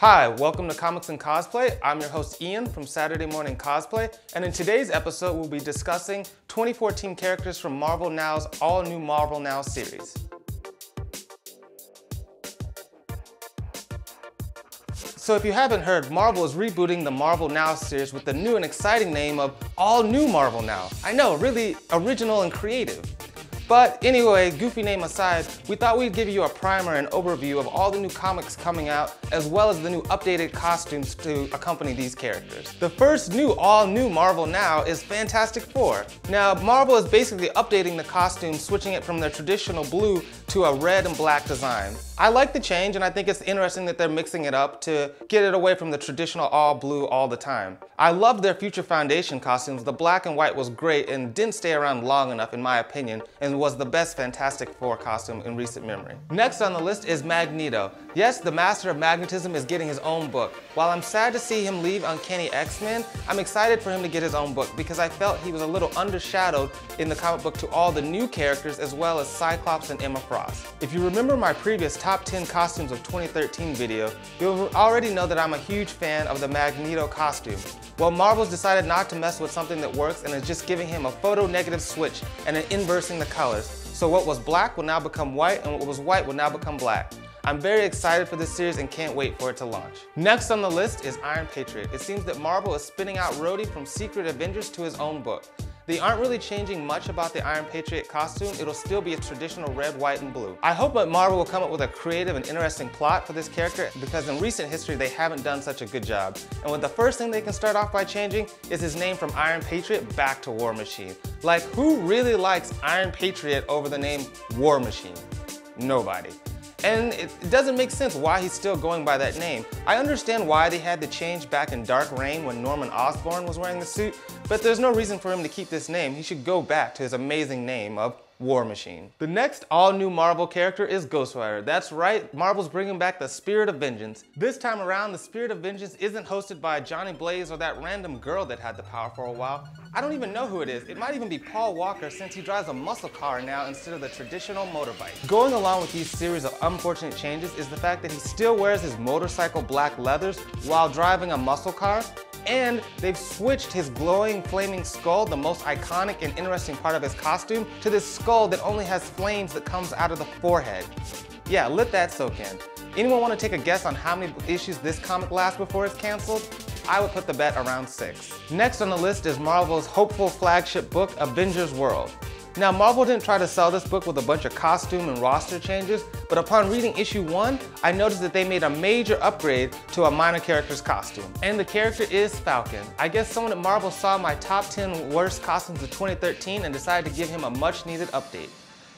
Hi, welcome to Comics and Cosplay. I'm your host Ian from Saturday Morning Cosplay, and in today's episode we'll be discussing 2014 characters from Marvel Now's AllNew Marvel Now series. So if you haven't heard, Marvel is rebooting the Marvel Now series with the new and exciting name of AllNew Marvel Now. I know, really original and creative. But anyway, goofy name aside, we thought we'd give you a primer and overview of all the new comics coming out, as well as the new updated costumes to accompany these characters. The first new all-new Marvel Now is Fantastic Four. Now, Marvel is basically updating the costume, switching it from their traditional blue to a red and black design. I like the change, and I think it's interesting that they're mixing it up to get it away from the traditional all blue all the time. I loved their Future Foundation costumes. The black and white was great and didn't stay around long enough in my opinion, and was the best Fantastic Four costume in recent memory. Next on the list is Magneto. Yes, the Master of Magnetism is getting his own book. While I'm sad to see him leave Uncanny X-Men, I'm excited for him to get his own book because I felt he was a little undershadowed in the comic book to all the new characters as well as Cyclops and Emma Frost. If you remember my previous top 10 costumes of 2013 video, you'll already know that I'm a huge fan of the Magneto costume. Well, Marvel's decided not to mess with something that works and is just giving him a photo-negative switch and then inversing the colors. So what was black will now become white and what was white will now become black. I'm very excited for this series and can't wait for it to launch. Next on the list is Iron Patriot. It seems that Marvel is spinning out Rhodey from Secret Avengers to his own book. They aren't really changing much about the Iron Patriot costume. It'll still be a traditional red, white, and blue. I hope that Marvel will come up with a creative and interesting plot for this character because in recent history they haven't done such a good job. And with the first thing they can start off by changing is his name from Iron Patriot back to War Machine. Like, who really likes Iron Patriot over the name War Machine? Nobody. And it doesn't make sense why he's still going by that name. I understand why they had to change back in Dark Reign when Norman Osborn was wearing the suit, but there's no reason for him to keep this name. He should go back to his amazing name of War Machine. The next all-new Marvel character is Ghost Rider. That's right, Marvel's bringing back the Spirit of Vengeance. This time around, the Spirit of Vengeance isn't hosted by Johnny Blaze or that random girl that had the power for a while. I don't even know who it is. It might even be Paul Walker since he drives a muscle car now instead of the traditional motorbike. Going along with these series of unfortunate changes is the fact that he still wears his motorcycle black leathers while driving a muscle car. And they've switched his glowing, flaming skull, the most iconic and interesting part of his costume, to this skull that only has flames that comes out of the forehead. Yeah, let that soak in. Anyone want to take a guess on how many issues this comic lasts before it's canceled? I would put the bet around 6. Next on the list is Marvel's hopeful flagship book, Avengers World. Now, Marvel didn't try to sell this book with a bunch of costume and roster changes, but upon reading issue 1, I noticed that they made a major upgrade to a minor character's costume. And the character is Falcon. I guess someone at Marvel saw my top 10 worst costumes of 2013 and decided to give him a much needed update.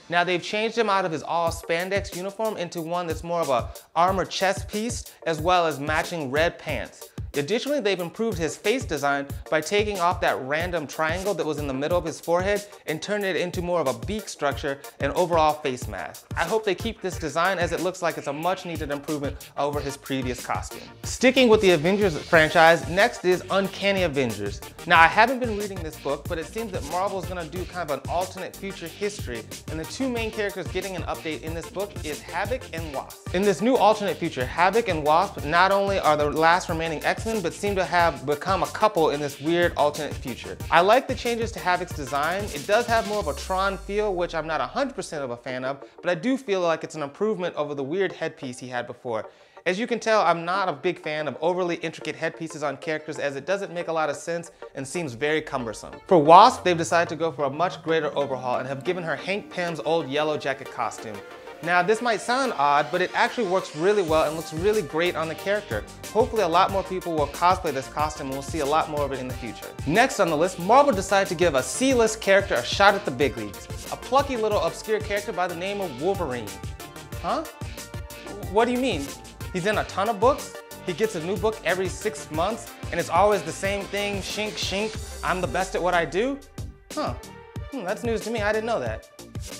Now they've changed him out of his all spandex uniform into one that's more of a armored chest piece as well as matching red pants. Additionally, they've improved his face design by taking off that random triangle that was in the middle of his forehead and turning it into more of a beak structure and overall face mask. I hope they keep this design as it looks like it's a much needed improvement over his previous costume. Sticking with the Avengers franchise, next is Uncanny Avengers. Now I haven't been reading this book, but it seems that Marvel's gonna do kind of an alternate future history, and the two main characters getting an update in this book is Havoc and Wasp. In this new alternate future, Havoc and Wasp not only are the last remaining X-Men, but seem to have become a couple in this weird alternate future. I like the changes to Havoc's design. It does have more of a Tron feel, which I'm not 100% of a fan of, but I do feel like it's an improvement over the weird headpiece he had before. As you can tell, I'm not a big fan of overly intricate headpieces on characters as it doesn't make a lot of sense and seems very cumbersome. For Wasp, they've decided to go for a much greater overhaul and have given her Hank Pym's old Yellow Jacket costume. Now this might sound odd, but it actually works really well and looks really great on the character. Hopefully a lot more people will cosplay this costume and we'll see a lot more of it in the future. Next on the list, Marvel decided to give a C-list character a shot at the big leagues. A plucky little obscure character by the name of Wolverine. Huh? What do you mean? He's in a ton of books? He gets a new book every 6 months and it's always the same thing, shink shink, I'm the best at what I do? Huh, that's news to me, I didn't know that.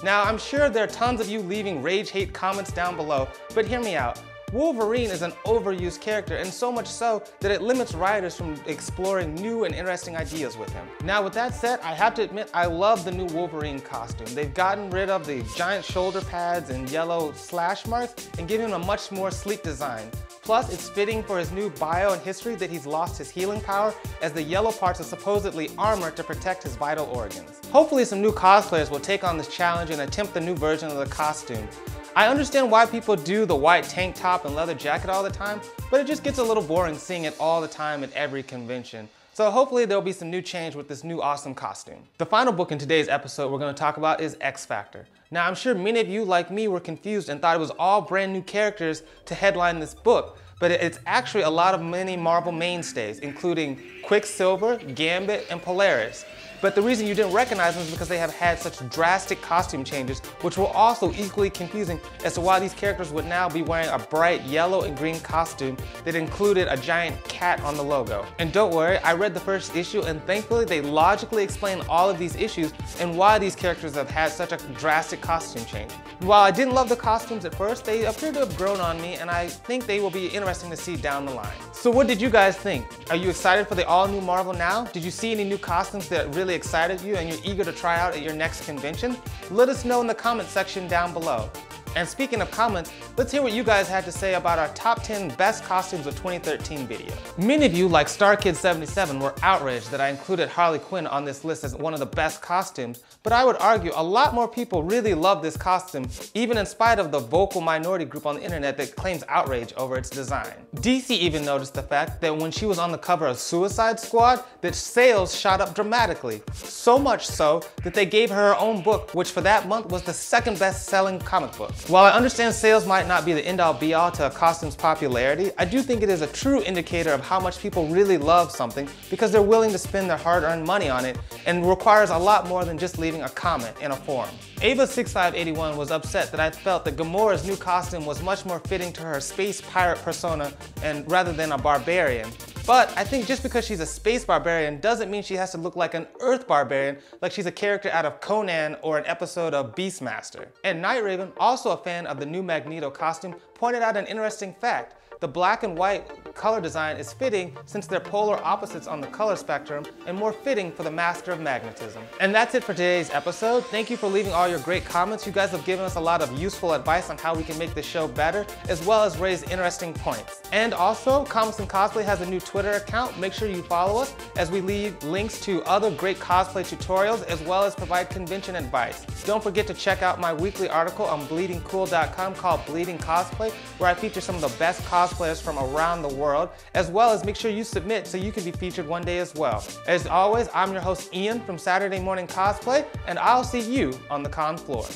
Now, I'm sure there are tons of you leaving rage hate comments down below, but hear me out. Wolverine is an overused character, and so much so that it limits writers from exploring new and interesting ideas with him. Now with that said, I have to admit I love the new Wolverine costume. They've gotten rid of the giant shoulder pads and yellow slash marks and given him a much more sleek design. Plus, it's fitting for his new bio and history that he's lost his healing power, as the yellow parts are supposedly armor to protect his vital organs. Hopefully some new cosplayers will take on this challenge and attempt the new version of the costume. I understand why people do the white tank top and leather jacket all the time, but it just gets a little boring seeing it all the time at every convention. So hopefully there'll be some new change with this new awesome costume. The final book in today's episode we're going to talk about is X Factor. Now I'm sure many of you like me were confused and thought it was all brand new characters to headline this book, but it's actually a lot of many Marvel mainstays, including Quicksilver, Gambit, and Polaris. But the reason you didn't recognize them is because they have had such drastic costume changes, which were also equally confusing as to why these characters would now be wearing a bright yellow and green costume that included a giant cat on the logo. And don't worry, I read the first issue and thankfully they logically explain all of these issues and why these characters have had such a drastic costume change. While I didn't love the costumes at first, they appear to have grown on me, and I think they will be interesting to see down the line. So what did you guys think? Are you excited for the all-new Marvel Now? Did you see any new costumes that really excited you and you're eager to try out at your next convention? Let us know in the comment section down below. And speaking of comments, let's hear what you guys had to say about our top 10 best costumes of 2013 video. Many of you, like StarKid77, were outraged that I included Harley Quinn on this list as one of the best costumes, but I would argue a lot more people really love this costume, even in spite of the vocal minority group on the internet that claims outrage over its design. DC even noticed the fact that when she was on the cover of Suicide Squad, that sales shot up dramatically. So much so that they gave her her own book, which for that month was the second best-selling comic book. While I understand sales might not be the end-all be-all to a costume's popularity, I do think it is a true indicator of how much people really love something because they're willing to spend their hard-earned money on it, and requires a lot more than just leaving a comment in a forum. Ava6581 was upset that I felt that Gamora's new costume was much more fitting to her space pirate persona and rather than a barbarian. But I think just because she's a space barbarian doesn't mean she has to look like an Earth barbarian, like she's a character out of Conan or an episode of Beastmaster. And Night Raven, also a fan of the new Magneto costume, pointed out an interesting fact. The black and white color design is fitting since they're polar opposites on the color spectrum and more fitting for the master of magnetism. And that's it for today's episode. Thank you for leaving all your great comments. You guys have given us a lot of useful advice on how we can make this show better, as well as raise interesting points. And also, Comics and Cosplay has a new Twitter account. Make sure you follow us as we leave links to other great cosplay tutorials, as well as provide convention advice. Don't forget to check out my weekly article on bleedingcool.com called Bleeding Cosplay, where I feature some of the best cosplayers from around the world, as well as make sure you submit so you can be featured one day as well. As always, I'm your host Ian from Saturday Morning Cosplay, and I'll see you on the con floor.